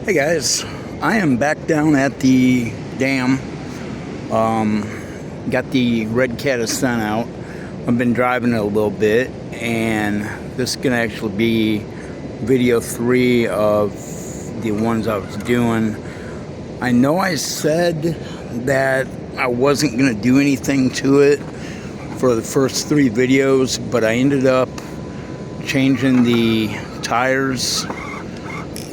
Hey guys, I am back down at the dam. Got the Redcat Ascent out. I've been driving it a little bit, and this is gonna actually be video 3 of the ones I was doing. I know I said that I wasn't gonna do anything to it for the first 3 videos, but I ended up changing the tires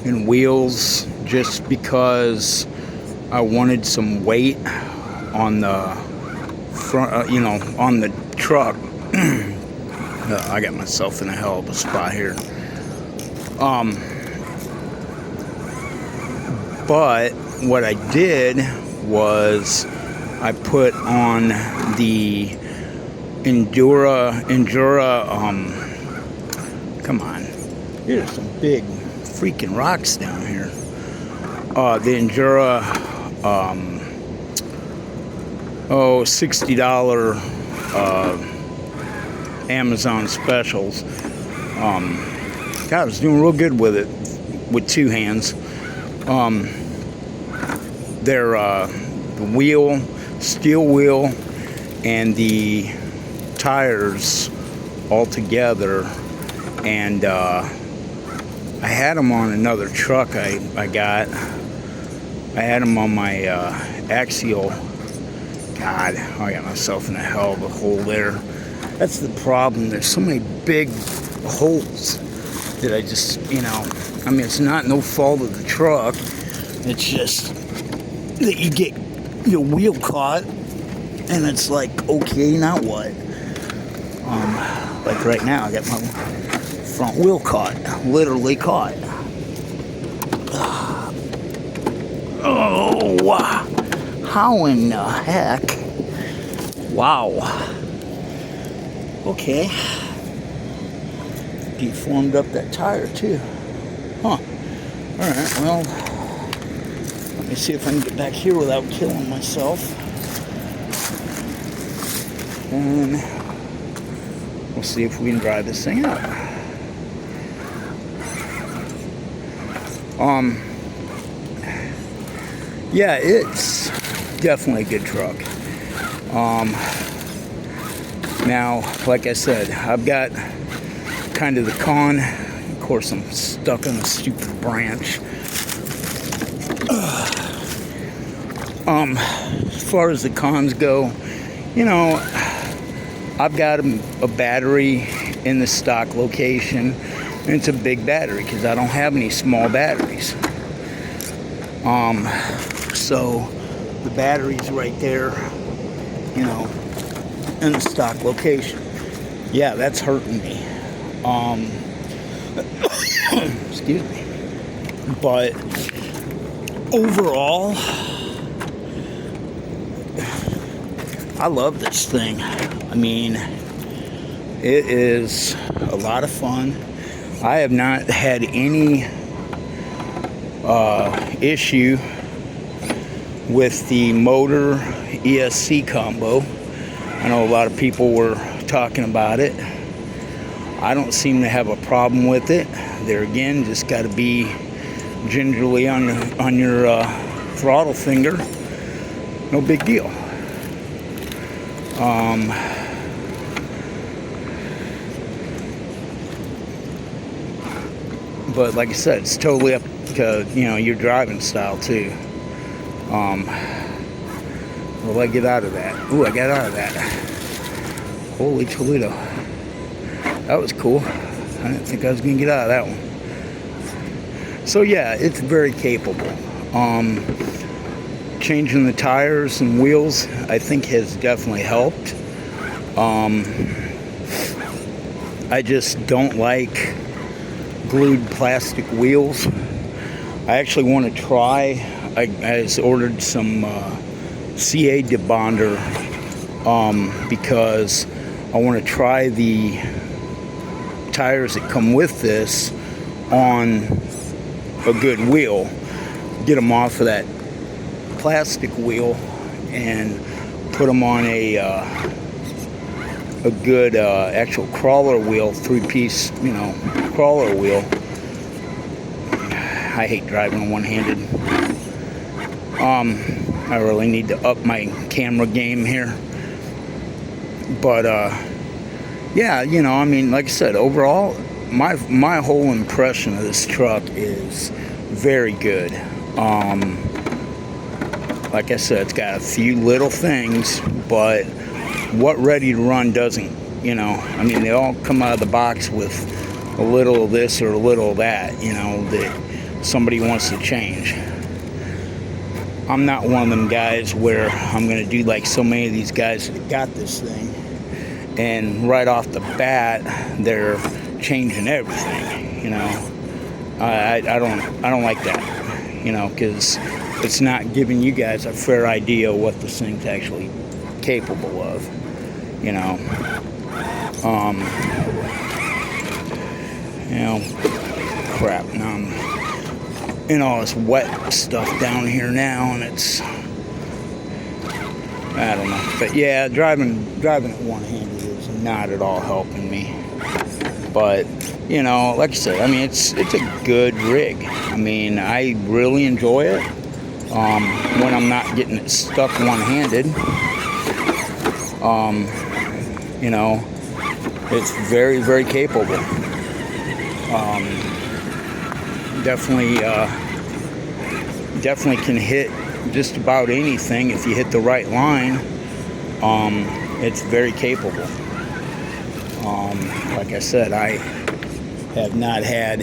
and wheels just because I wanted some weight on the front, on the truck. I got myself in a hell of a spot here. But what I did was I put on the Endura, come on, here's some big freaking rocks down here. The Endura, $60 Amazon specials. God, I was doing real good with it with 2 hands. They're the wheel, steel wheel, and the tires all together, and I had them on another truck I got. I had them on my axial. God, I got myself in a hell of a hole there. That's the problem. There's so many big holes that I just, I mean, it's not no fault of the truck. It's just that you get your wheel caught, and it's like, okay, now what? Like right now, I got my front wheel caught, literally caught. Oh, how in the heck? Wow. Okay. Deformed up that tire too. Huh. Alright, well, let me see if I can get back here without killing myself. And we'll see if we can drive this thing out. Yeah, it's definitely a good truck. Now, like I said, I've got kind of the con. Of course, I'm stuck on the stupid branch. As far as the cons go, I've got a battery in the stock location, and it's a big battery because I don't have any small batteries. So the battery's right there, in the stock location. Yeah, that's hurting me. Excuse me. But overall, I love this thing. I mean, it is a lot of fun. I have not had any issue with the motor ESC combo. I know a lot of people were talking about it. I don't seem to have a problem with it. There again, just got to be gingerly on your throttle finger. No big deal. But like I said, it's totally up to your driving style too. Will I get out of that? Ooh, I got out of that. Holy Toledo. That was cool. I didn't think I was going to get out of that one. So yeah, it's very capable. Changing the tires and wheels, I think, has definitely helped. I just don't like glued plastic wheels. I actually want to try. I ordered some CA debonder because I want to try the tires that come with this on a good wheel, get them off of that plastic wheel and put them on a good actual crawler wheel, 3-piece, crawler wheel. I hate driving one-handed. I really need to up my camera game here. But yeah, you know, I mean, like I said, overall, my whole impression of this truck is very good. Like I said, it's got a few little things, but what Ready to Run doesn't, you know, I mean, they all come out of the box with a little of this or a little of that, you know, that somebody wants to change. I'm not one of them guys where I'm going to do like so many of these guys that got this thing, and right off the bat, they're changing everything, you know. I don't like that, you know, because it's not giving you guys a fair idea of what this thing's actually capable of, you know. You know, crap. Now I'm in all this wet stuff down here now, and it's, I don't know. But yeah, driving it one-handed is not at all helping me. But you know, like I said, I mean, it's a good rig. I mean, I really enjoy it when I'm not getting it stuck one-handed. You know, it's very, very capable. Definitely can hit just about anything if you hit the right line. It's very capable. Like I said, I have not had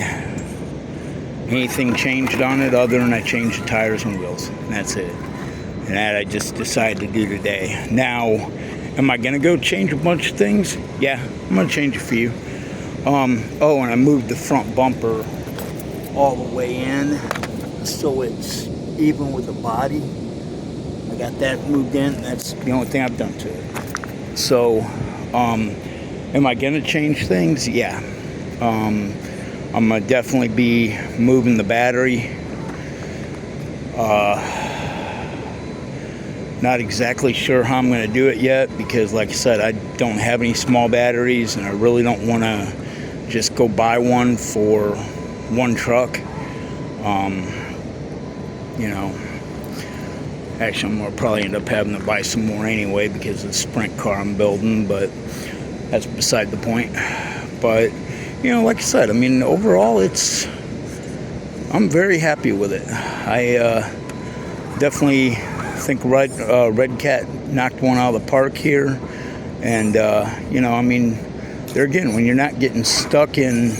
anything changed on it other than I changed the tires and wheels, and that's it. And that I just decided to do today. Now, am I gonna go change a bunch of things? Yeah, I'm gonna change a few. Oh, and I moved the front bumper all the way in so it's even with the body. I got that moved in. That's the only thing I've done to it. So, am I gonna change things? Yeah. I'm gonna definitely be moving the battery. Not exactly sure how I'm gonna do it yet, because like I said, I don't have any small batteries, and I really don't want to just go buy one for one truck. You know, actually I'm gonna probably end up having to buy some more anyway because of the sprint car I'm building, but that's beside the point. But you know, like I said, I mean, overall I'm very happy with it. I definitely think Redcat knocked one out of the park here. And you know, I mean, there again, when you're not getting stuck in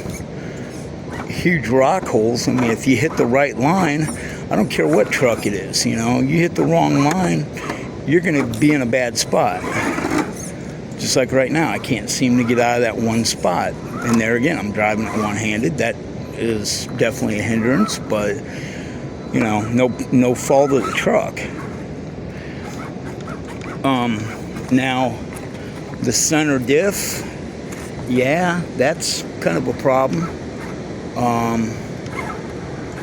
huge rock holes, I mean, if you hit the right line, I don't care what truck it is, you know, you hit the wrong line, you're going to be in a bad spot. Just like right now, I can't seem to get out of that one spot. And there again, I'm driving it one-handed. That is definitely a hindrance, but you know, no fault of the truck. Now the center diff, yeah, that's kind of a problem.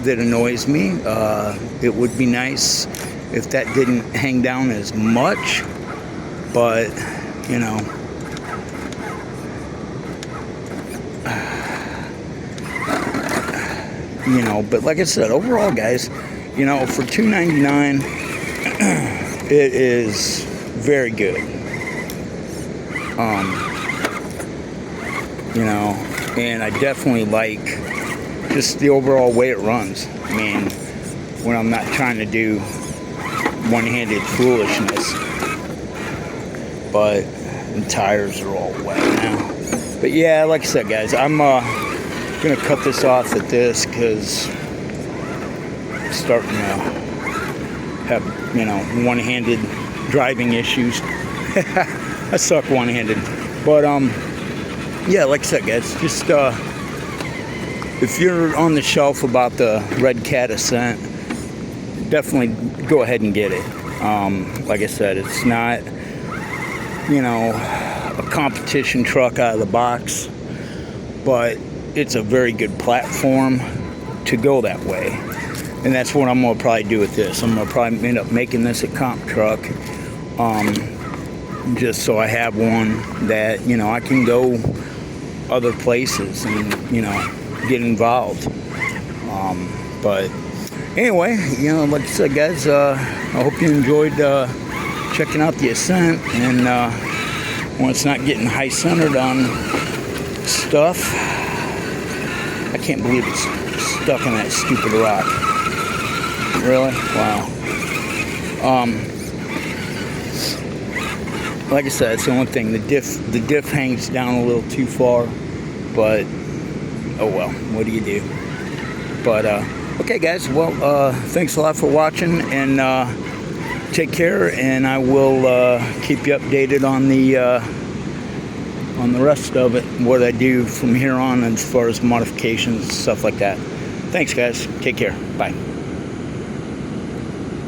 That annoys me. It would be nice if that didn't hang down as much, but you know, but like I said, overall, guys, you know, for $299, it is very good. You know, and I definitely like just the overall way it runs. I mean, when I'm not trying to do one-handed foolishness. But the tires are all wet now. But yeah, like I said, guys, I'm gonna cut this off at this because I'm starting to have, you know, one-handed driving issues. I suck one-handed. But yeah, like I said, guys, just if you're on the shelf about the Redcat Ascent, definitely go ahead and get it. Like I said, it's not, you know, a competition truck out of the box, but it's a very good platform to go that way. And that's what I'm going to probably do with this. I'm going to probably end up making this a comp truck, just so I have one that, you know, I can go other places and, you know, get involved. But anyway, you know, like I said, guys, I hope you enjoyed checking out the Ascent, and when it's not getting high centered on stuff. I can't believe it's stuck in that stupid rock. Really? Wow. Like I said, it's the only thing. The diff hangs down a little too far, but oh well. What do you do? But okay, guys. Well, thanks a lot for watching, and take care. And I will keep you updated on the rest of it, what I do from here on as far as modifications and stuff like that. Thanks, guys. Take care. Bye.